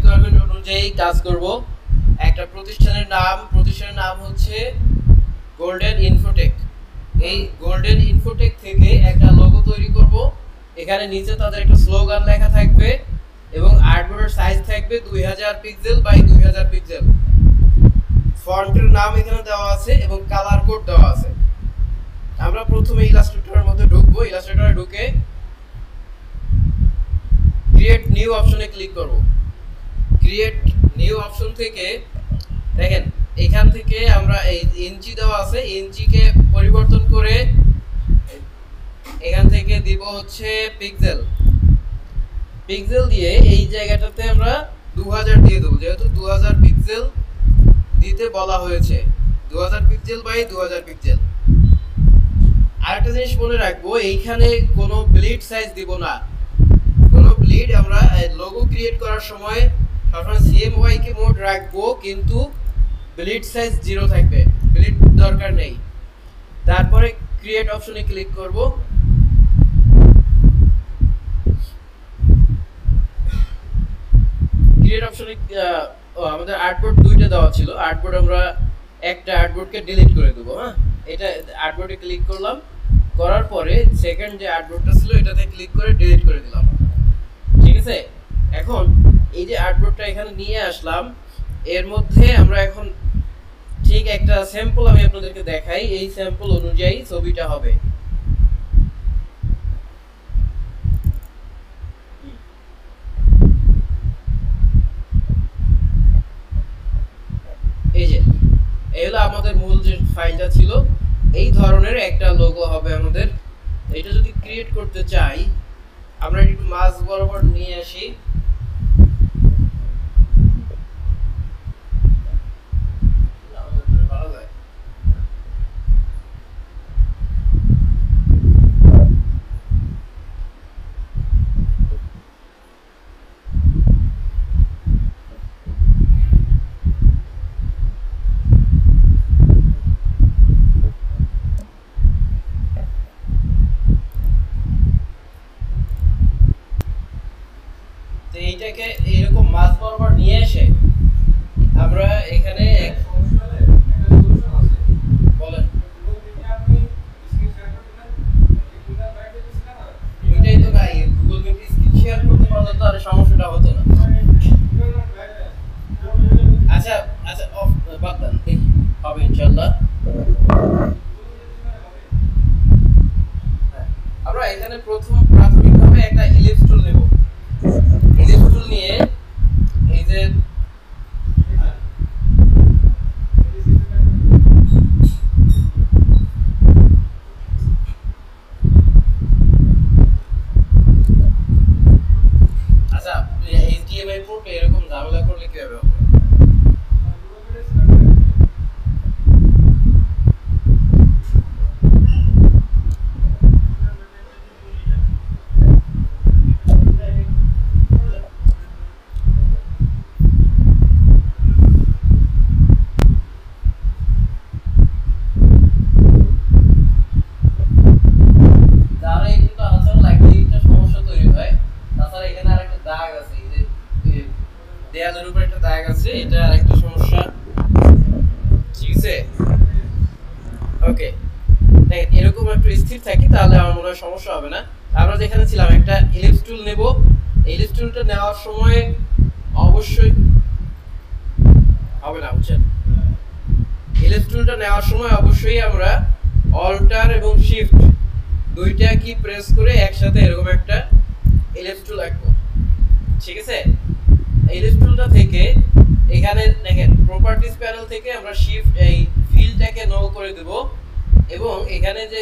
Requirement অনুযায়ী কাজ করব। একটা প্রতিষ্ঠানের নাম হচ্ছে গোল্ডেন ইনফোটেক। এই গোল্ডেন ইনফোটেক থেকে একটা লোগো তৈরি করব। এখানে নিচে তাদের একটা স্লোগান লেখা থাকবে এবং আর্টবোর্ডের সাইজ থাকবে 2000 পিক্সেল বাই 2000 পিক্সেল। ফন্টের নাম এখানে দেওয়া আছে এবং কালার কোড দেওয়া আছে। আমরা প্রথমে ইলাস্ট্রেটরের মধ্যে ঢুকবো। ইলাস্ট্রেটরে ঢুকে ক্রিয়েট নিউ অপশনে ক্লিক করব। ক্রিয়েট নিউ অপশন থেকে দেখেন এখান থেকে আমরা এই ইঞ্চি দেওয়া আছে, ইঞ্চিকে পরিবর্তন করে এখান থেকে দিব হচ্ছে পিক্সেল। পিক্সেল দিয়ে এই জায়গাটাতে আমরা 2000 দিয়ে দেব, যেহেতু 2000 পিক্সেল দিতে বলা হয়েছে। 2000 পিক্সেল বাই 2000 পিক্সেল। আরেকটা জিনিস মনে রাখবো, এইখানে কোনো ব্লিড সাইজ দিব না। কোনো ব্লিড আমরা লোগো ক্রিয়েট করার সময় সবসময় CMY কে মোড রাখবো, কিন্তু ব্লিড সাইজ 0 থাকবে, ব্লিড দরকার নেই। তারপরে ক্রিয়েট অপশনে ক্লিক করব। ক্রিয়েট অপশনে আমাদের আর্টবোর্ড দুইটা দেওয়া ছিল। আর্টবোর্ড আমরা একটা আর্টবোর্ডকে ডিলিট করে দেবো। হ্যাঁ, এটা আর্টবোর্ডে ক্লিক করলাম, করার পরে সেকেন্ড যে আর্টবোর্ডটা ছিল এটাতে ক্লিক করে ডিলিট করে দিলাম। ঠিক আছে, এখন এই যে আর্টবোর্ডটা এখানে নিয়ে আসলাম, এর মধ্যে আমরা এখন ঠিক একটা স্যাম্পল আমি আপনাদেরকে দেখাই। এই স্যাম্পল অনুযায়ী ছবিটা হবে। এই যে এই হলো আমাদের মূল যে ফাইলটা ছিল, এই ধরনের একটা লোগো হবে আমাদের। এটা যদি ক্রিয়েট করতে চাই, আমরা একটু মাঝ বরাবর নিয়ে আসি। এইটাকে এরকম মাঝ বরাবর নিয়ে এসে আমরা এখানে বলেন, ওইটাই তো ভাই, গুগল মিট স্ক্রিন শেয়ার করতে পারলে তো আর সমস্যাটা হতো না। আচ্ছা আচ্ছা, অফ বাদ দেন, হবে ইনশাআল্লাহ। আমরা এখানে প্রাথমিকভাবে একটা ইলিপস টুল নেব। ইলিপস টুল নিয়ে এই যে আচ্ছা, HDMI পোর্ট এরকম ঝামেলা করলে কিভাবে হবে? দেয়ালের উপর একটা দাগ আছে, এটা আরেকটা সমস্যা। ঠিক আছে, ওকে। দেখেন এরকম একটু স্থির থাকি, তাহলে আমার মনে হয় সমস্যা হবে না। আমরা যেখানে ছিলাম একটা ইলিপস টুল নেব। ইলিপস টুলটা নেওয়ার সময় অবশ্যই হবে না, বুঝছেন? ইলিপস টুলটা নেওয়ার সময় অবশ্যই আমরা অল্টার এবং শিফট দুইটা কি প্রেস করে একসাথে এরকম একটা ইলিপস টুল আঁকবো। ঠিক আছে, ইলিপস টুলটা থেকে এখানে দেখেন প্রপার্টিজ প্যানেল থেকে আমরা শিফট এই ফিলটাকে নো করে দেব এবং এখানে যে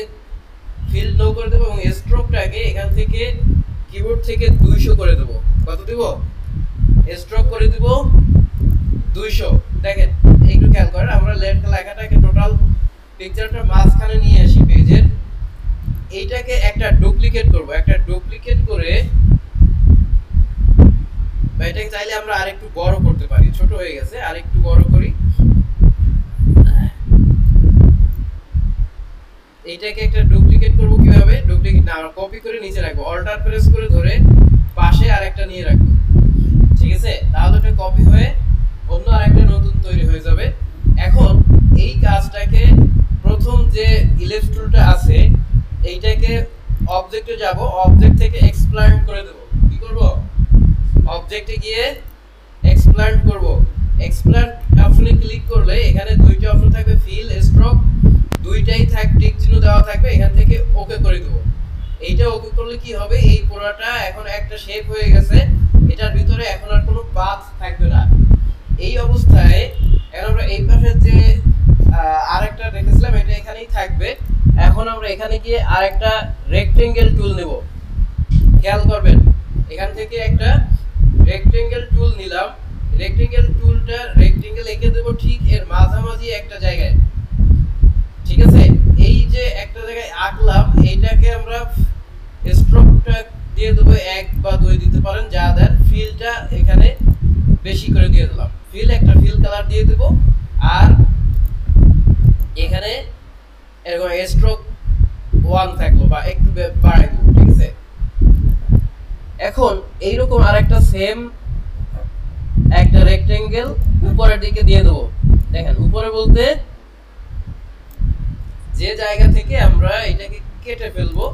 ফিল নো করে দেব এবং স্ট্রোকটাকে এখান থেকে কিবোর্ড থেকে 200 করে দেব। কত দেব? স্ট্রোক করে দেব 200। দেখেন একটু খেয়াল করেন, আমরা লেখাটাকে টোটাল পিকচারটা মাঝখানে নিয়ে আসি পেজের। এইটাকে একটা ডুপ্লিকেট করব। একটা ডুপ্লিকেট করে এটাকে চাইলে আমরা আরেকটু বড় করতে পারি, ছোট হয়ে গেছে, আরেকটু বড় করি। এইটাকে একটা ডুপ্লিকেট করব কিভাবে? ডুপ্লিকেট না, আমরা কপি করে নিচে রাখবো, অল্টার প্রেস করে ধরে পাশে আরেকটা নিয়ে রাখবো। ঠিক আছে, তাহলে এটা অবজেক্টে যাব, অবজেক্ট থেকে এক্সপ্ল্যান্ট করে দেব। কি করব? অবজেক্টে গিয়ে এক্সপ্ল্যান্ট করব। এক্সপ্ল্যান্ট অপশনে ক্লিক করলে এখানে দুইটা অপশন থাকবে, ফিল, স্ট্রোক, দুইটাই টিক চিহ্ন দেওয়া থাকবে। এখান থেকে ওকে করে দেব। এইটা ওকে করলে কি হবে, এই পুরোটা এখন একটা শেপ হয়ে গেছে, এটার ভিতরে এখন আর কোনো পাথ থাকবে না। এই অবস্থায় এখন আমরা এই পাশে যে আরেকটা রেখেছিলাম এটা এখানেই থাকবে। এখন আমরা এখানে গিয়ে আরেকটা রেক্টেঙ্গেল টুল নেব। খেয়াল করবেন এখান থেকে একটা রেক্টেঙ্গেল টুল নিলাম। রেক্টেঙ্গেল টুলটা রেক্টেঙ্গেল এঁকে দেব ঠিক এর মাঝামাঝি একটা জায়গায়। ঠিক আছে, এই যে একটা জায়গায় আঁকলাম এইটাকে আমরা স্ট্রোকটা দিয়ে দেবো 1 বা 2 দিতে পারেন, যা দেন। ফিলটা এখানে বেশি করে দিয়ে দিলাম, একটা ফিল কালার দিয়ে দেব। আর এখানে এরকম স্ট্রোক 1 থাকলো বা একটু বাড়াই দেব। ঠিক আছে, এখন এইরকম আরেকটা সেম একটা রেক্টেঙ্গেল উপরের দিকে দিয়ে দেব। দেখেন উপরে বলতে যে জায়গা থেকে আমরা এটাকে কেটে ফেলবো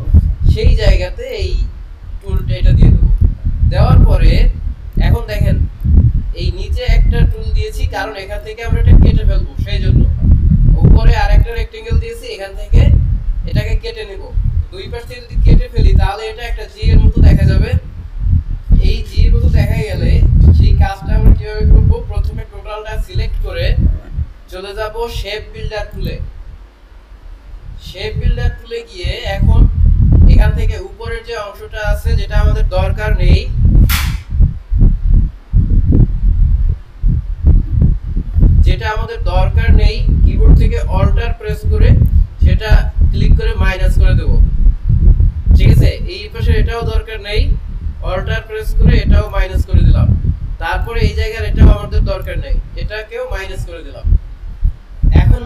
সেই জায়গাতে এই টুলটা এটা দিয়ে দেব। দেওয়ার পরে এখন দেখেন এই নিচে একটা টুল দিয়েছি কারণ এখান থেকে আমরা এটা কেটে ফেলবো, সেই জন্য। উপরে আরেকটা রেক্টেঙ্গেল দিয়েছি, এখান থেকে এটাকে কেটে নিব। দুই পাশ থেকে যদি কেটে ফেলি তাহলে এটা একটা জি এর মতো দেখা যাবে। এই জি এর মতো দেখা গেলে সেই কাজটা আমরা কিভাবে করব, প্রথমে টোটালটা সিলেক্ট করে চলে যাব শেপ বিল্ডার টুলে। শেপ বিল্ডার টুলে গিয়ে এখন এখান থেকে উপরের যে অংশটা আছে যেটা আমাদের দরকার নেই, কিবোর্ড থেকে অল্টার প্রেস করে সেটা ক্লিক করে মাইনাস করে দেব। ঠিক আছে, এই পাশে এটাও দরকার নেই, অল্টার প্রেস করে এটাও মাইনাস করে দিলাম। তারপরে এই জায়গার এটাও আমাদের দরকার নেই, এটাকেও মাইনাস করে দিলাম। এখন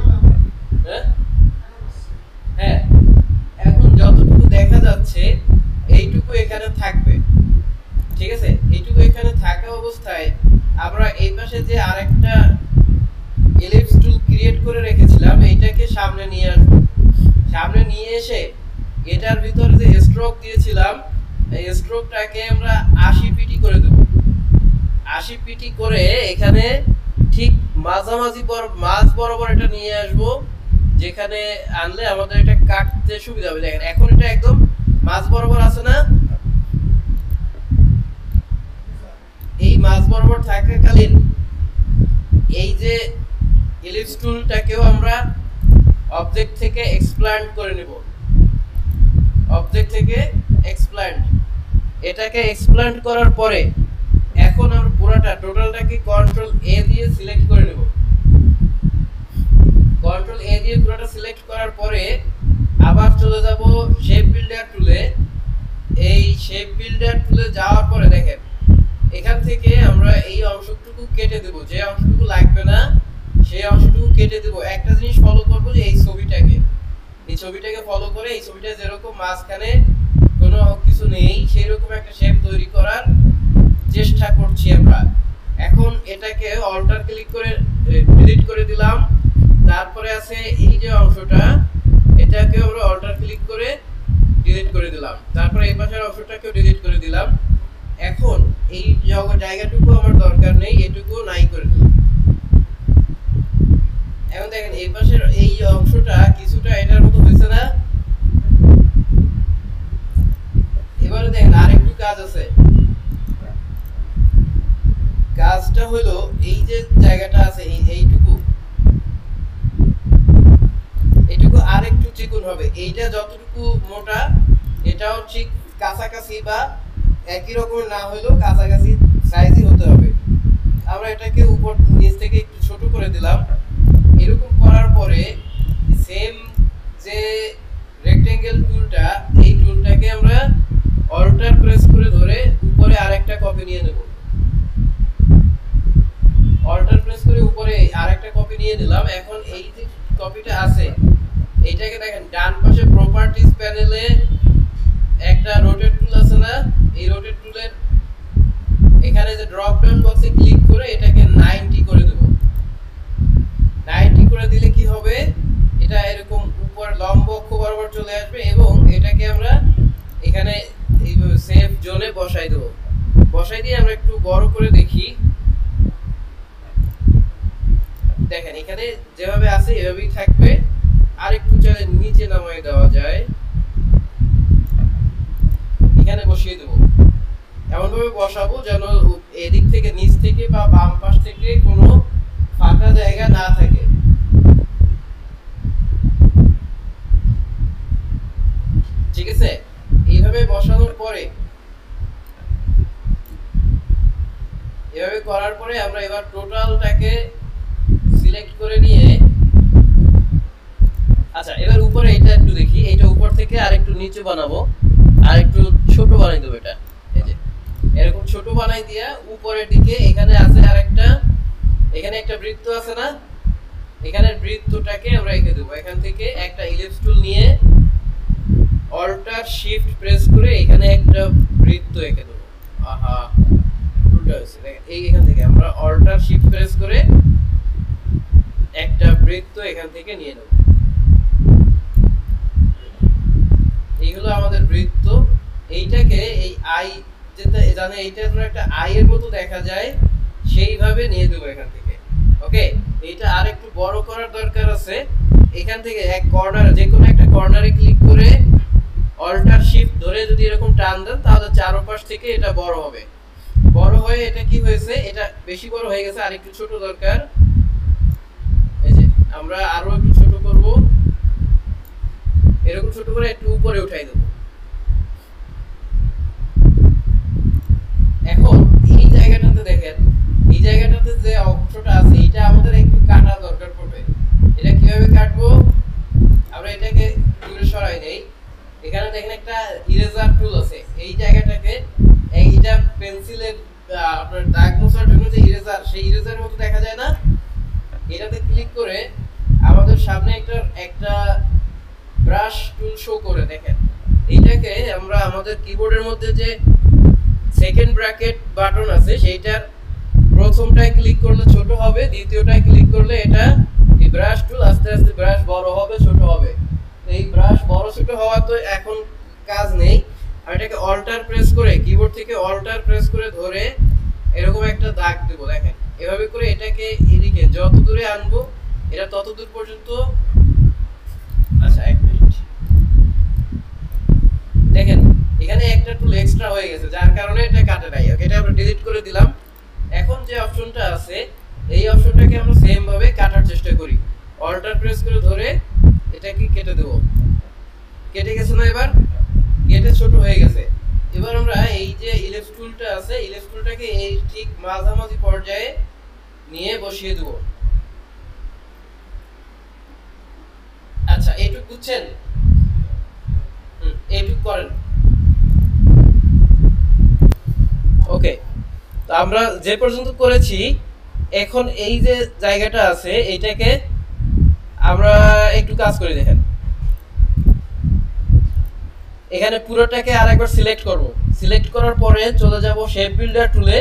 হ্যাঁ, এখন যতটুকু দেখা যাচ্ছে এইটুকু এখানে থাকবে। ঠিক আছে, এইটুকু এখানে থাকা অবস্থায় আমরা এই পাশে যে আরেকটা এলিপস টুল ক্রিয়েট করে রেখেছিলাম এইটাকে সামনে নিয়ে আসব। সামনে নিয়ে এসে এটার ভিতরে যে স্ট্রোক দিয়েছিলাম এই স্ট্রোকটাকে আমরা 80 পিটি করে দেব। 80 পিটি করে এখানে ঠিক মাঝামাঝি মাঝ বরাবর এটা নিয়ে আসব, যেখানে আনলে আমাদের এটা কাটতে সুবিধা হবে। দেখেন এখন এটা একদম মাঝ বরাবর আছে না, এই মাঝ বরাবর থাকাকালীন এই যে এলিপস টুলটাকেও আমরা অবজেক্ট থেকে এক্সপ্ল্যান্ট করে নেব। অবজেক্ট থেকে এক্সপ্ল্যান্ট, এটাকে এক্সপ্ল্যান্ট করার পরে এখন আমরা পুরোটা টোটালটাকে কন্ট্রোল এ দিয়ে সিলেক্ট করে নেব। কন্ট্রোল এ দিয়ে পুরোটা সিলেক্ট করার পরে আবার চলে যাব শেপ বিল্ডার টুলে। এই শেপ বিল্ডার টুলে যাওয়ার পরে দেখেন এখান থেকে আমরা এই অংশটুকু কেটে দেব, যে অংশটুকু লাগবে না সেই অংশটুকু কেটে দেব। একটা জিনিস ফলো করব যে এই ছবিটাকে ফলো করে এই ছবিটা যেরকম মাঝখানে কোনো কিছু নেই সেই রকম একটা শেপ তৈরি করার চেষ্টা করছি আমরা। এখন এটাকে অল্টার ক্লিক করে ডিলিট করে দিলাম। তারপরে আছে এই যে অংশটা, এটাকে আমরা অল্টার ক্লিক করে ডিলিট করে দিলাম। তারপরে এই পাশের অংশটাকেও ডিলিট করে দিলাম। এখন এই জায়গাটুকু আমার দরকার নেই, এটুকু নাই করে দিলাম। এখন দেখেন এই পাশের এই অংশটা কিছুটা এটার মতো হয়েছে না। এবারে দেখেন আরেকটু কাজ আছে। কাজটা হলো এই যে জায়গাটা আছে এইটুকু আরেকটু চিকন হবে। এইটা যতটুকু মোটা এটাও ঠিক কাছাকাছি বা একই রকম না হলেও কাছাকাছি সাইজই হতে হবে। আমরা এটাকে উপর নিচ থেকে একটু ছোট করে দিলাম। এরকম করার পরে সেম যে রেক্টেঙ্গেল টুলটা, এই টুলটাকে আমরা অল্টার প্রেস করে ধরে উপরে আরেকটা কপি নিয়ে নেব। অল্টার প্রেস করে উপরে আরেকটা কপি নিয়ে নিলাম। এখন এই যে কপিটা আছে এইটাকে দেখেন ডান পাশে প্রপার্টিজ প্যানেলে একটা রোটেট টুল আছে না, এই রোটেট টুলের এখানে যে ড্রপ ডাউন বক্সে ক্লিক করে এটাকে 90 করে দেব। 90 করে দিলে কি হবে, এটা এরকম উপর লম্ব অক্ষ বরাবর চলে আসবে এবং এটাকে আমরা এখানে জোনে বসাই দেবো। বসাই দিয়ে আমরা একটু বড় করে দেখি। দেখেন এখানে যেভাবে আছে এভাবেই থাকবে, আর একটু চাইলে নিচে নামাই দেওয়া যায়, এখানে বসিয়ে দেবো। এমন ভাবে বসাবো যেন এদিক থেকে নিচ থেকে বা বাম পাশ থেকে কোনো ফাঁকা জায়গা না থাকে। ঠিক আছে, এইভাবে বসানোর পরে, এভাবে করার পরে আমরা এবার টোটালটাকে সিলেক্ট করে নিয়ে, আচ্ছা এবার উপরে এটা একটু দেখি, এটা উপর থেকে আরেকটু নিচে বানাবো, আর একটু ছোট বানাই দেবো। এটা এই যে এরকম ছোট বানাই দিয়া উপরের দিকে এখানে আছে আরেকটা, এখানে একটা বৃত্ত আছে না, এখানে বৃত্তটাকে আমরা এঁকে দেবো। এখান থেকে একটা ইলিপস টুল নিয়ে অল্টার শিফট প্রেস করে এখানে একটা বৃত্ত এঁকে দেবো। আহা উল্টা হয়েছে, এই এখান থেকে আমরা অল্টার শিফট প্রেস করে একটা বৃত্ত এখান থেকে নিয়ে নেব। এই হলো আমাদের বৃত্ত। এইটাকে এই আই যেটা জানে, এইটা ধরো একটা আই এর মতো দেখা যায়, সেইভাবে নিয়ে দেবো এখান থেকে। ওকে, এইটা আর একটু বড় করার দরকার আছে। এখান থেকে এক কর্নার, যে কোনো একটা কর্নারে ক্লিক করে অল্টার শিফট ধরে যদি এরকম টান দেন তাহলে চারপাশ থেকে এটা বড় হবে। বড় হয়ে এটা কি হয়েছে, এটা বেশি বড় হয়ে গেছে, আর একটু ছোট দরকার। এই যে আমরা আরো একটু ছোট করব, এরকম ছোট করে একটু উপরে উঠাই দেব। এখন এই জায়গাটাতে দেখেন, এই জায়গাটাতে যে অংশটা আছে এটা আমাদের একটু কাটা দরকার পড়বে। এটা কিভাবে কাটবো, আমরা এটাকে দূরে সরাই নেই। এখানে দেখেন একটা ইরেজার টুল আছে, এই জায়গাটাকে, এইটা পেন্সিলের আপনার দাগ মোছার জন্য যে ইরেজার, সেই ইরেজারের মতো দেখা যায় না, এটাতে ক্লিক করে আমাদের সামনে একটা ব্রাশ টুল শো করে। দেখেন এইটাকে আমরা আমাদের কিবোর্ডের মধ্যে যে সেকেন্ড ব্র্যাকেট বাটন আছে সেইটার প্রথমটায় ক্লিক করলে ছোট হবে, দ্বিতীয়টায় ক্লিক করলে এটা এই ব্রাশ টুল আস্তে আস্তে ব্রাশ বড় হবে ছোট হবে। এই ব্রাশ বড় ছোট হওয়া তো এখন কাজ নেই, আর এটাকে অল্টার প্রেস করে, কিবোর্ড থেকে অল্টার প্রেস করে ধরে এরকম একটা দাগ দেব। দেখেন এভাবে করে এটাকে এদিকে যত দূরে আনবো এটা তত দূর পর্যন্ত। আচ্ছা এক মিনিট, দেখেন এখানে একটা টুল এক্সট্রা হয়ে গেছে যার কারণে এটা কাটে নাই। ওকে, এটা আমরা ডিলিট করে দিলাম। এখন যে অপশনটা আছে এই অপশনটাকে আমরা সেম ভাবে কাটার চেষ্টা করি। অল্টার প্রেস করে ধরে এটাকে কেটে দেব। কেটে গেছে না, এবার কেটে ছোট হয়ে গেছে। এবার আমরা এই যে ইলিপস টুলটা আছে, ইলিপস টুলটাকে এই ঠিক মাঝামাঝি পর্যায়ে নিয়ে বসিয়ে দেব। আচ্ছা এইটুকু বুঝছেন, এইটুকু করেন। ওকে, তো আমরা যে পর্যন্ত করেছি, এখন এই যে জায়গাটা আছে এইটাকে আমরা একটু কাজ করে দেখেন। এখানে পুরোটাকে আরেকবার সিলেক্ট করব। সিলেক্ট করার পরে চলে যাব শেপ বিল্ডার টুলে।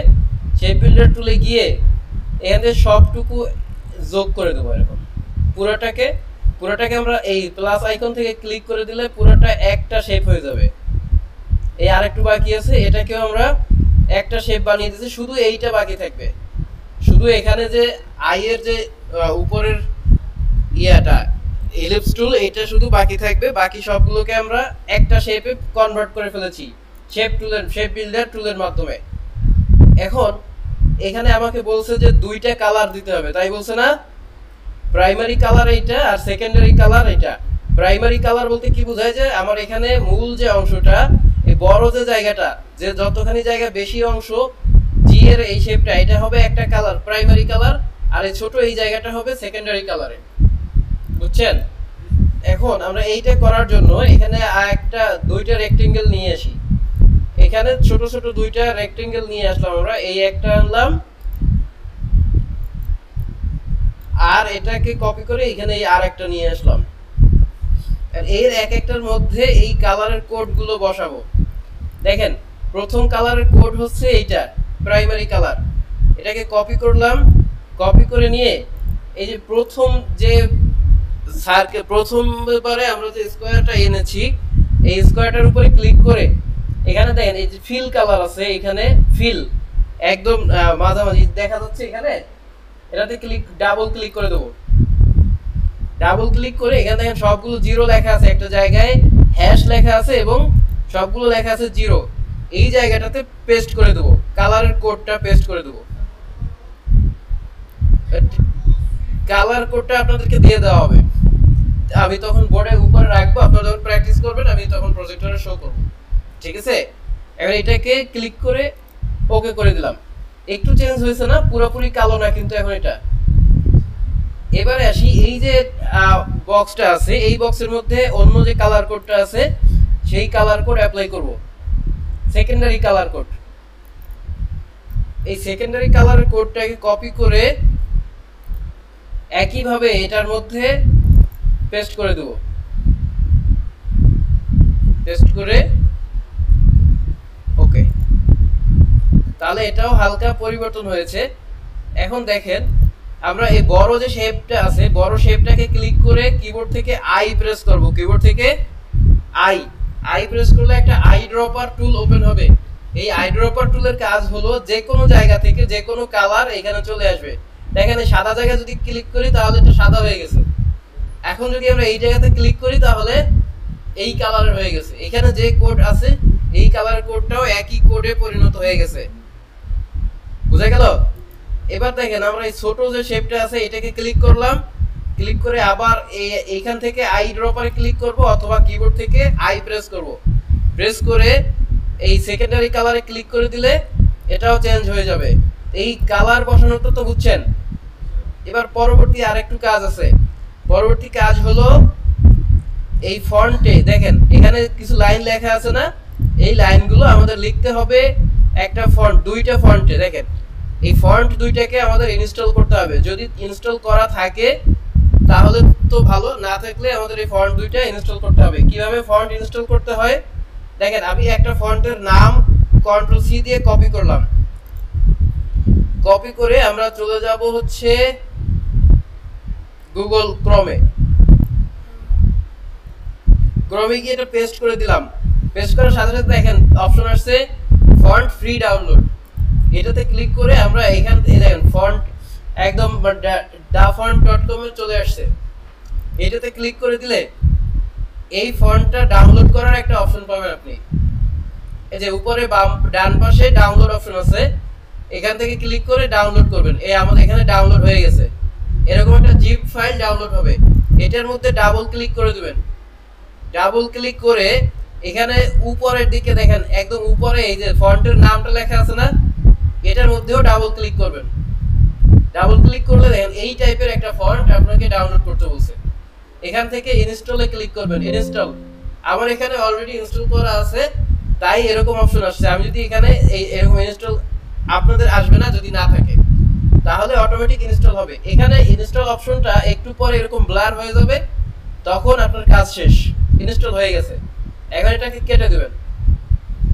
শেপ বিল্ডার টুলে গিয়ে এখানে সবটুকু যোগ করে দেবো। এরকম পুরোটাকে আমরা এই প্লাস আইকন থেকে ক্লিক করে দিলে পুরোটা একটা শেপ হয়ে যাবে। এই আরেকটু বাকি আছে, এটাকেও আমরা একটা শেপ বানিয়ে দিয়েছি, শুধু এইটা বাকি থাকবে। শুধু এখানে যে আই এর যে উপরের ইয়াটা ইলিপস টুল, এটা শুধু বাকি থাকবে। বাকি সবগুলোকে আমরা একটা শেপে কনভার্ট করে ফেলেছি শেপ বিল্ডার টুলের মাধ্যমে। এখন এখানে আমাকে বলছে যে দুইটা কালার দিতে হবে, তাই বলছে না, প্রাইমারি কালার এইটা আর সেকেন্ডারি কালার এইটা। প্রাইমারি কালার বলতে কি বোঝায়, যে আমার এখানে মূল যে অংশটা, এই বড় যে জায়গাটা, যে যতখানি জায়গা বেশি অংশ জি এর এই শেপটা, এটা হবে একটা কালার প্রাইমারি কালার, আর এই ছোট এই জায়গাটা হবে সেকেন্ডারি কালারে। বুঝছেন? এখন আমরা এইটা করার জন্য এখানে দুইটা রেক্টেঙ্গেল নিয়ে আসি। এখানে ছোট ছোট দুইটা রেক্টেঙ্গেল নিয়ে আসলাম আমরা, এই একটা আনলাম, আর এটাকে কপি করে এখানে এই আরেকটা নিয়ে আসলাম। এর এক একটার মধ্যে এই কালারের কোডগুলো বসাবো। দেখেন প্রথম কালারের কোড হচ্ছে এইটা, প্রাইমারি কালার। এটাকে কপি করলাম, কপি করে নিয়ে এই যে প্রথমবারে আমরা যে স্কোয়ারটা এনেছি, এই স্কোয়ারটার উপরে ক্লিক করে এখানে দেখেন এই যে ফিল কালার আছে, এখানে ফিল একদম মাঝামাঝি দেখা যাচ্ছে এখানে, এটাতে ডাবল ক্লিক করে দেবো। ডাবল ক্লিক করে এখানে দেখেন সবগুলো জিরো লেখা আছে, একটা জায়গায় হ্যাশ লেখা আছে এবং সবগুলো লেখা আছে জিরো। এই জায়গাটাতে পেস্ট করে দেবো, কালারের কোডটা পেস্ট করে দেবো। কালার কোডটা আপনাদেরকে দিয়ে দেওয়া হবে, আমি তখন বোর্ডের উপরে রাখবো, আপনারা যখন প্র্যাকটিস করবেন আমি তখন প্রজেক্টরে শো করব। ঠিক আছে, এবার এটাকে ক্লিক করে ওকে করে দিলাম। একটু চেঞ্জ হয়েছে না, পুরোপুরি কালো না কিন্তু এখন এটা। এবারে আসি, এই যে বক্সটা আছে এই বক্সের মধ্যে অন্য যে কালার কোডটা আছে সেই কালার কোড অ্যাপ্লাই করব, সেকেন্ডারি কালার কোড। এই সেকেন্ডারি কালার কোডটাকে কপি করে একইভাবে এটার মধ্যে পেস্ট করে দেব। পেস্ট করে ওকে, তাহলে এটাও হালকা পরিবর্তন হয়েছে। এখন দেখেন আমরা এই বড় যে শেপটা আছে, বড় শেপটাকে ক্লিক করে কিবোর্ড থেকে আই প্রেস করব। কিবোর্ড থেকে আই প্রেস করলে একটা আই ড্রপার টুল ওপেন হবে। এই আই ড্রপার টুলের কাজ হলো যে কোনো জায়গা থেকে যে কোনো কালার এখানে চলে আসবে। দেখেন সাদা জায়গা যদি ক্লিক করি তাহলে এটা সাদা হয়ে গেছে। এখন যদি আমরা এই জায়গাতে ক্লিক করি তাহলে এই কালারের হয়ে গেছে। এখানে যে কোড আছে এই কালার কোডটাও একই কোডে পরিণত হয়ে গেছে। বুঝা গেল? এবার দেখেন আমরা এই ছোট যে শেপটা আছে এটাকে ক্লিক করলাম, ক্লিক করে আবার এইখান থেকে আই ড্রপারে ক্লিক করব অথবা কিবোর্ড থেকে আই প্রেস করব। প্রেস করে এই সেকেন্ডারি কালারে ক্লিক করে দিলে এটাও চেঞ্জ হয়ে যাবে। এই কালার বসানোটা তো বুঝছেন। এবার পরবর্তী আরেকটু কাজ আছে। পরবর্তী কাজ হলো এই ফন্টে দেখেন এখানে কিছু লাইন লেখা আছে না, এই লাইনগুলো আমাদের লিখতে হবে একটা ফন্ট, দুইটা ফন্টে। দেখেন এই ফন্ট দুইটাকে আমাদের ইনস্টল করতে হবে। যদি ইনস্টল করা থাকে তাহলে তো ভালো, না থাকলে আমাদের এই ফন্ট দুইটা ইনস্টল করতে হবে। কিভাবে ফন্ট ইনস্টল করতে হয় দেখেন, আমি একটা ফন্টের নাম কন্ট্রোল সি দিয়ে কপি করলাম। কপি করে আমরা চলে যাব হচ্ছে গুগল ক্রোমে। ক্রোমে গিয়ে এটা পেস্ট করে দিলাম। পেস্ট করার সাথে সাথে দেখেন অপশন আসছে ফন্ট ফ্রি ডাউনলোড। এটাতে ক্লিক করে আমরা এখান থেকে দেখেন ফন্ট একদম dafont.com এ চলে আসছে। এটাতে ক্লিক করে দিলে এই ফন্টটা ডাউনলোড করার একটা অপশন পাবেন আপনি। এই যে উপরে ডান পাশে ডাউনলোড অপশন আছে, এখান থেকে ক্লিক করে ডাউনলোড করবেন। এই আমাদের এখানে ডাউনলোড হয়ে গেছে, এরকম একটা জিপ ফাইল ডাউনলোড হবে। এটার মধ্যে ডাবল ক্লিক করে দিবেন। ডাবল ক্লিক করে এখানে উপরের দিকে দেখেন একদম উপরে এই যে ফন্টের নামটা লেখা আছে না, এটার মধ্যেও ডাবল ক্লিক করবেন। ডাবল ক্লিক করলে দেখেন এই টাইপের একটা ফন্ট আপনাকে ডাউনলোড করতে বলছে। এখান থেকে ইনস্টলে ক্লিক করবেন। ইনস্টল, আমার এখানে অলরেডি ইনস্টল করা আছে তাই এরকম অপশন আসছে। আমি যদি এখানে এরকম ইনস্টল, আপনাদের আসবে না যদি না থাকে, তাহলে অটোমেটিক ইনস্টল হবে। এখানে ইনস্টল অপশনটা একটু পরে এরকম ব্লার হয়ে যাবে, তখন আপনার কাজ শেষ, ইনস্টল হয়ে গেছে। এখন এটাকে কেটে দিবেন,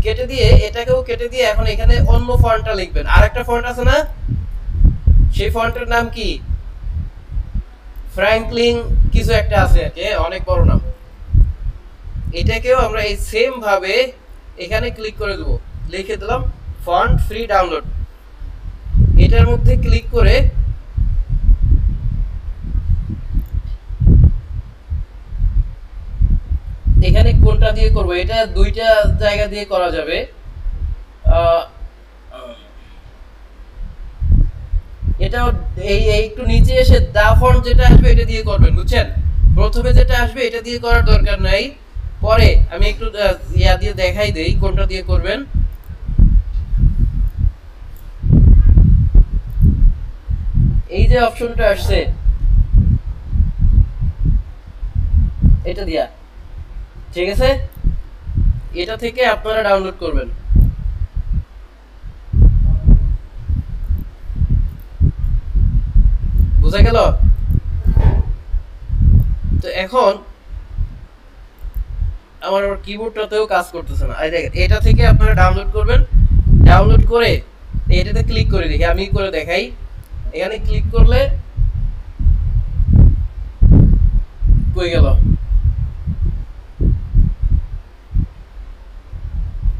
কেটে দিয়ে এটাকেও কেটে দিয়ে এখন এখানে অন্য ফন্টটা লিখবেন। আরেকটা ফন্ট আছে না, সেই ফন্টের নাম কি ফ্র্যাঙ্কলিন কিছু একটা আছে, অনেক বড় নাম। এটাকেও আমরা এই সেম ভাবে এখানে ক্লিক করে দেব। লিখে দিলাম ফন্ট ফ্রি ডাউনলোড। এটার মধ্যে ক্লিক করে এখানে কোনটা দিয়ে করব, এটা দুইটা জায়গা দিয়ে করা যাবে। এটা এই একটু নিচে এসে দা ফন্ট যেটা আসবে এটা দিয়ে করবেন, বুঝছেন? প্রথমে যেটা আসবে এটা দিয়ে করার দরকার নাই, পরে আমি একটু ইয়া দিয়ে দেখাই দেই কোনটা দিয়ে করবেন। এই যে অপশনটা আসছে এটা দিয়া, ঠিক আছে? এটা থেকে আপনারা ডাউনলোড করবেন। বুঝা গেল? তো এখন আমার কিবোর্ডটাতেও কাজ করতেছে না। এই দেখেন এটা থেকে আপনারা ডাউনলোড করবেন। ডাউনলোড করে এটাতে ক্লিক করে দেখি, আমি করে দেখাই। এখানে ক্লিক করলে কই গেল?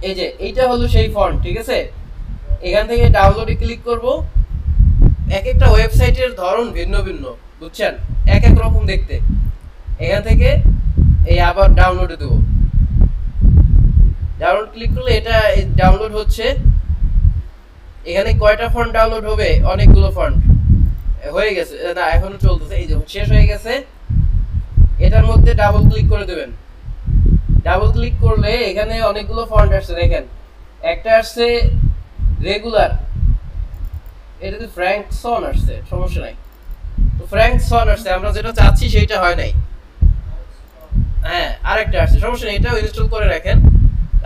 এই যে এইটা হলো সেই ফন্ট, ঠিক আছে। এখান থেকে ডাউনলোডে ক্লিক করব। এক একটা ওয়েবসাইটের ধরন ভিন্ন ভিন্ন, বুঝছেন, এক এক রকম দেখতে। এখান থেকে এই আবার ডাউনলোডে দেব। ডাউনলোড ক্লিক করলে এটা ডাউনলোড হচ্ছে। এখানে কয়টা ফন্ট ডাউনলোড হবে? অনেকগুলো ফন্ট হয়ে গেছে, না এখনো চলতেছে। এই যে শেষ হয়ে গেছে। এটার মধ্যে ডাবল ক্লিক করে দেবেন। ডাবল ক্লিক করলে এখানে অনেকগুলো ফন্ট আসছে, দেখেন। একটা আসছে রেগুলার, এটাতে ফ্র্যাঙ্কসন আসছে, সমস্যা নাই। তো ফ্র্যাঙ্কসন আসছে, আমরা যেটা চাচ্ছি সেটা হয় নাই। হ্যাঁ, আরেকটা আসছে, সমস্যা নেই, এটাও ইনস্টল করে রাখেন।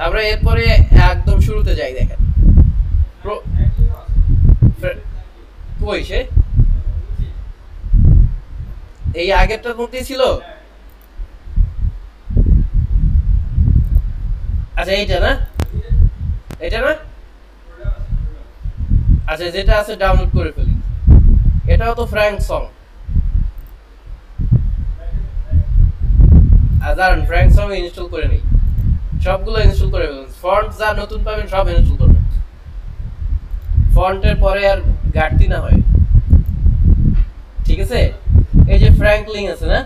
আমরা এরপরে একদম শুরুতে যাই, দেখেন। কই সে? এই আগেরটার মধ্যেই ছিল। আচ্ছা এইটা না, এটা না, আচ্ছা যেটা আছে ডাউনলোড করে ফেলি। এটাও তো ফ্র্যাঙ্ক সং। দাঁড়ান, ফ্র্যাঙ্ক সং ইনস্টল করে নেই। সবগুলো ইনস্টল করে ফেলুন। ফন্ট যা নতুন পাবেন সব ইনস্টল করবেন, ফন্টের পরে আর ঘাটতি না হয়, ঠিক আছে। এই যে ফ্র্যাঙ্কলিন আছে না,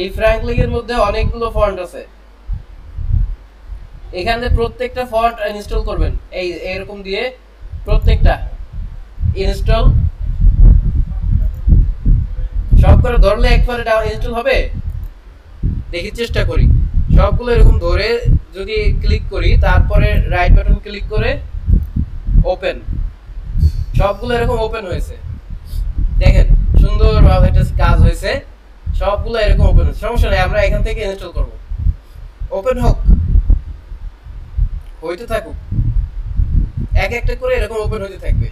এই ফ্র্যাঙ্কলিনের মধ্যে অনেকগুলো ফন্ট আছে। এখানে প্রত্যেকটা ফন্ট ইনস্টল করবেন, এই এরকম দিয়ে প্রত্যেকটা ইনস্টল। সব করে ধরলে একবারে ইনস্টল হবে? দেখি, চেষ্টা করি। সবগুলো এরকম ধরে যদি ক্লিক করি, তারপরে রাইট বাটন ক্লিক করে ওপেন, সবগুলো এরকম ওপেন হয়েছে। দেখেন সুন্দরভাবে একটা কাজ হয়েছে, সবগুলো এরকম ওপেন হয়েছে। সমস্যা নেই, আমরা এখান থেকে ইনস্টল করব। ওপেন হোক, হইতে থাকুক, এক একটা করে এরকম ওপেন হইতে থাকবে।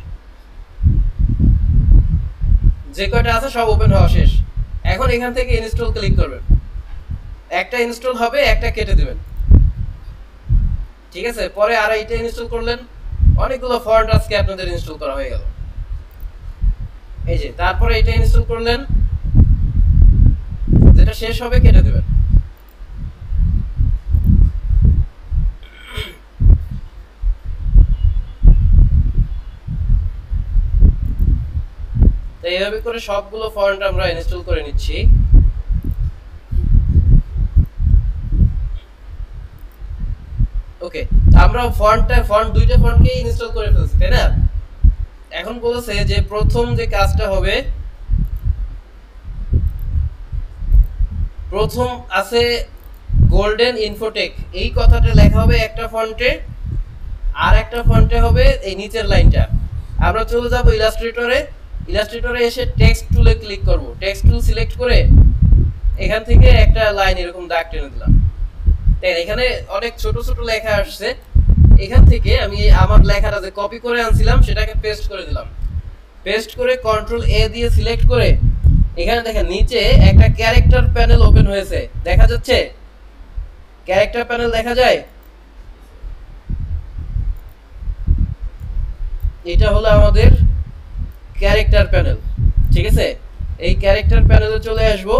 যে কয়টা আছে সব ওপেন হওয়া শেষ। এখন এখান থেকে ইনস্টল ক্লিক করবেন। একটা ইনস্টল হবে, একটা কেটে দিবেন, ঠিক আছে। পরে আর এইটা ইনস্টল করলেন। অনেকগুলো ফন্ট আজকে আপনাদের ইনস্টল করা হয়ে গেল। এই যে তারপরে এটা ইনস্টল করলেন, যেটা শেষ হবে কেটে দিবেন। তো এইভাবে করে সবগুলো ফন্ট আমরা ইনস্টল করে নিচ্ছি। ওকে, আমরা ফন্ট দুইটা ফন্টকে ইনস্টল করে ফেলছি, তাই না। এখন বলেছে যে প্রথম যে কাজটা হবে, প্রথম আছে গোল্ডেন ইনফোটেক, এই কথাটা লেখা হবে একটা ফন্টে, আর একটা ফন্টে হবে এই নিচের লাইনটা। আমরা চলে যাব ইলাস্ট্রেটরে। ইলাস্ট্রেটরে এসে টেক্সট টুলে ক্লিক করব। টেক্সট টুল সিলেক্ট করে এখান থেকে একটা লাইন এরকম দাগ টেনে দিলাম। দেখেন এখানে অনেক ছোট ছোট লেখা আসছে। এখান থেকে আমি আমার লেখাটা যে কপি করে আনছিলাম সেটাকে পেস্ট করে দিলাম। পেস্ট করে কন্ট্রোল এ দিয়ে সিলেক্ট করে এখানে দেখেন নিচে একটা ক্যারেক্টার প্যানেল ওপেন হয়েছে, দেখা যাচ্ছে? ক্যারেক্টার প্যানেল দেখা যায়? এটা হলো আমাদের ক্যারেক্টার প্যানেল, ঠিক আছে। এই ক্যারেক্টার প্যানেলে চলে আসবো।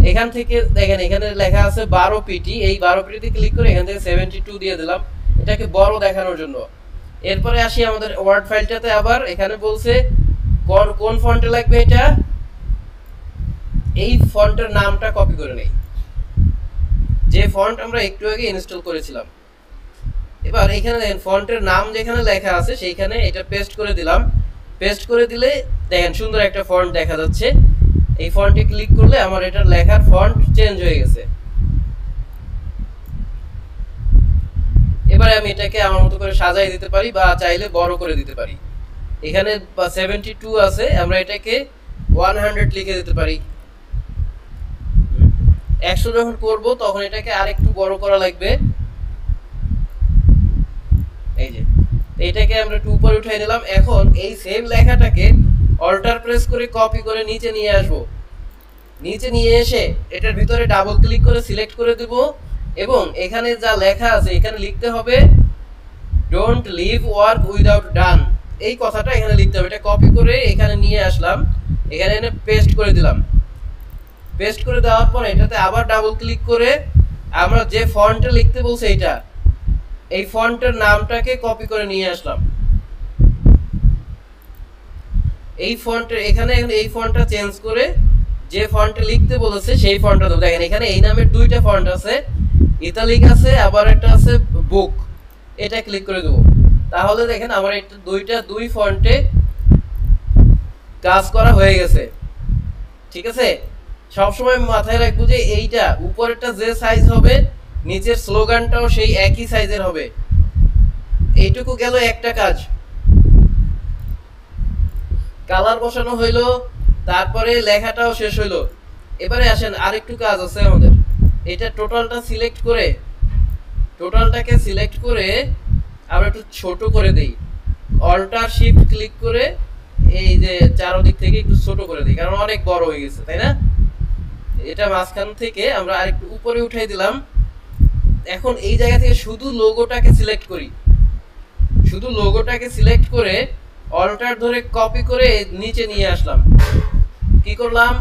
এখান থেকে দেখেন এখানে লেখা আছে 12 পিটি। এই 12 পিটিতে ক্লিক করে এখান থেকে 72 দিয়ে দিলাম, এটাকে বড় দেখানোর জন্য। এরপরে আসি আমাদের ওয়ার্ড ফাইলটাতে। আবার এখানে বলছে কোন ফন্টে লাগবে, এটা এই ফন্টের নামটা কপি করে নেই, যে ফন্ট আমরা একটু আগে ইনস্টল করেছিলাম। এবার এখানে দেখেন ফন্টের নাম যেখানে লেখা আছে সেইখানে এটা পেস্ট করে দিলাম। পেস্ট করে দিলে দেখেন সুন্দর একটা ফন্ট দেখা যাচ্ছে। এই ফন্টে ক্লিক করলে আমার এটার লেখার ফন্ট চেঞ্জ হয়ে গেছে। এবারে আমি এটাকে আমার মতো করে সাজাই দিতে পারি বা চাইলে বড় করে দিতে পারি। এখানে 72 আছে, আমরা এটাকে 100 লিখে দিতে পারি। 100 যখন করব তখন এটাকে আরেকটু বড় করা লাগবে। এই যে এটাকে আমরা একটু উপরে উঠিয়ে নিলাম। এখন এই সেম লেখাটাকে অল্টার প্রেস করে কপি করে নিচে নিয়ে আসব। নিচে নিয়ে এসে এটার ভিতরে ডাবল ক্লিক করে সিলেক্ট করে দেব এবং এখানে যা লেখা আছে এখানে লিখতে হবে ডোন্ট লিভ ওয়ার্ক উইদাউট ডান। এই কথাটা এখানে লিখতে হবে। এটা কপি করে এখানে নিয়ে আসলাম, এখানে এনে পেস্ট করে দিলাম। পেস্ট করে দেওয়ার পর এটাতে আবার ডাবল ক্লিক করে আমরা যে ফন্টে লিখতে বলছে এটা, এই ফন্টের নামটাকে কপি করে নিয়ে আসলাম। এই ফন্টের এখানে এই ফন্টটা চেঞ্জ করে যে ফন্টে লিখতে বলেছে সেই ফন্টটা দেবো। দেখেন এখানে এই নামের দুইটা ফন্ট আছে, ইতালিক আছে, আবার একটা আছে বুক, এটা ক্লিক করে দেবো। তাহলে দেখেন আমার এটা দুই ফন্টে কাজ করা হয়ে গেছে। ঠিক আছে, সবসময় মাথায় রাখবো যে এইটা উপরেরটা যে সাইজ হবে নিচের স্লোগানটাও সেই একই সাইজের হবে। এইটুকু গেল একটা কাজ। কালার বসানো হইলো, তারপরে লেখাটাও শেষ হইলো। এবারে আসেন আরেকটু কাজ আছে আমাদের। এটা টোটালটাকে সিলেক্ট করে আমরা একটু ছোট করে দেই। অল্টার শিফট ক্লিক করে এই যে চারদিক থেকে একটু ছোট করে দিই, কারণ অনেক বড় হয়ে গেছে, তাই না? এটা মাঝখান থেকে আমরা আরেকটু উপরে উঠাই দিলাম। এখন এই জায়গা থেকে শুধু লোগোটাকে সিলেক্ট করে অল্টার ধরে কপি করে নিচে নিয়ে আসলাম। কি করলাম?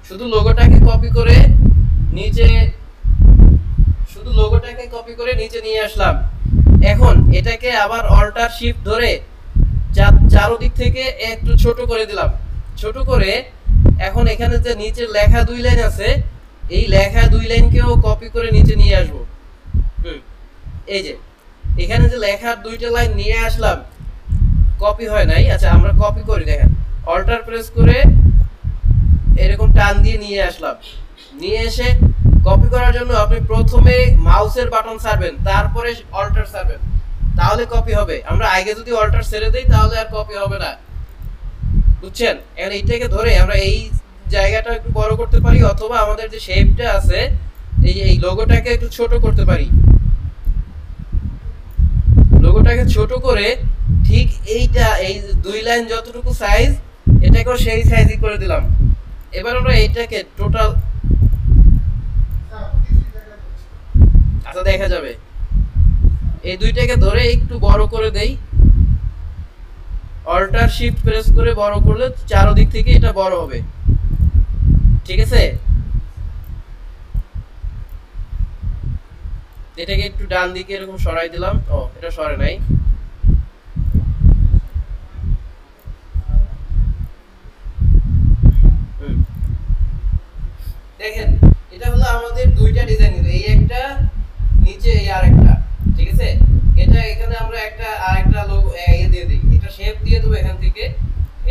শুধু লোগোটাকে কপি করে নিচে নিয়ে আসলাম। এখন এটাকে আবার অল্টার শিফট ধরে চারদিক থেকে একটু ছোট করে দিলাম। ছোট করে এখন এখানে যে নিচে লেখা 2 লাইন আছে, এই লেখা 2 লাইনকেও কপি করে নিচে নিয়ে আসবো। এই যে এখানে যে লেখার 2টা লাইন নিয়ে আসলাম, কপি হয় নাই। আচ্ছা আমরা কপি করি। দেখেন অল্টার প্রেস করে এরকম টান দিয়ে নিয়ে আসলাম। নিয়ে এসে কপি করার জন্য আপনি প্রথমে মাউসের বাটন ছাড়বেন, তারপরে অল্টার ছাড়বেন, তাহলে কপি হবে। আমরা আগে যদি অল্টার ছেড়ে দেই তাহলে আর কপি হবে না, বুঝছেন? এখন এইটাকে ধরে আমরা এই জায়গাটা একটু বড় করতে পারি, অথবা আমাদের যে শেপটা আছে এই লোগোটাকে একটু ছোট করতে পারি। লোগোটাকে ছোট করে ঠিক এইটা এই 2 লাইন যতটুকু সাইজ, এটাকেও সেই সাইজই করে দিলাম। এবার আমরা এইটাকে টোটাল আচ্ছা দেখা যাবে, এই দুইটাকে ধরে একটু বড় করে দেই। অল্টার শিফট প্রেস করে বড় করলে চারদিক থেকে এটা বড় হবে। ঠিক আছে, এটাকে একটু ডান দিকে এরকম সরাই দিলাম। এটা সরে নাই। দেখেন এটা হলো আমাদের দুইটা ডিজাইন, এই একটা নিচে এই আরেকটা। ঠিক আছে, এটা এখানে আমরা আরেকটা লোগো দিয়ে দিই, এটা শেপ দিয়ে দেবো। এখান থেকে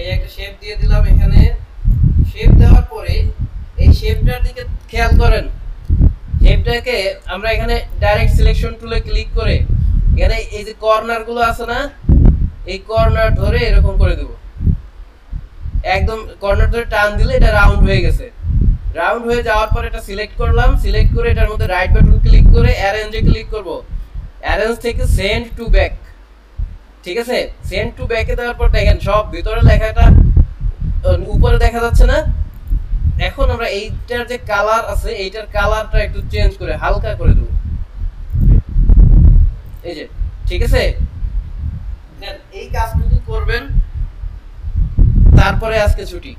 এই একটা শেপ দিয়ে দিলাম। এখানে শেপ দেওয়ার পরে এই শেপটার দিকে খেয়াল করেন। শেপটাকে আমরা এখানে ডাইরেক্ট সিলেকশন টুলে ক্লিক করে এখানে এই যে কর্নার গুলো আছে না, এই কর্নার ধরে এরকম করে দেব। একদম কর্নার ধরে টান দিলে এটা রাউন্ড হয়ে গেছে। রাউন্ড হয়ে যাওয়ার পর এটা সিলেক্ট করলাম। সিলেক্ট করে এটার মধ্যে রাইট বাটন ক্লিক করে অ্যারেঞ্জে ক্লিক করব। অ্যারেঞ্জ থেকে সেন্ড টু ব্যাক। ঠিক আছে, সেন্ড টু ব্যাকে দেওয়ার পর দেখেন সব ভিতরে লেখাটা উপরে দেখা যাচ্ছে না। এখন আমরা এইটার যে কালার আছে, এইটার কালারটা একটু চেঞ্জ করে হালকা করে দেব। এই যে ঠিক আছে, এই কাজটুকু করবেন, তারপরে আজকে ছুটি।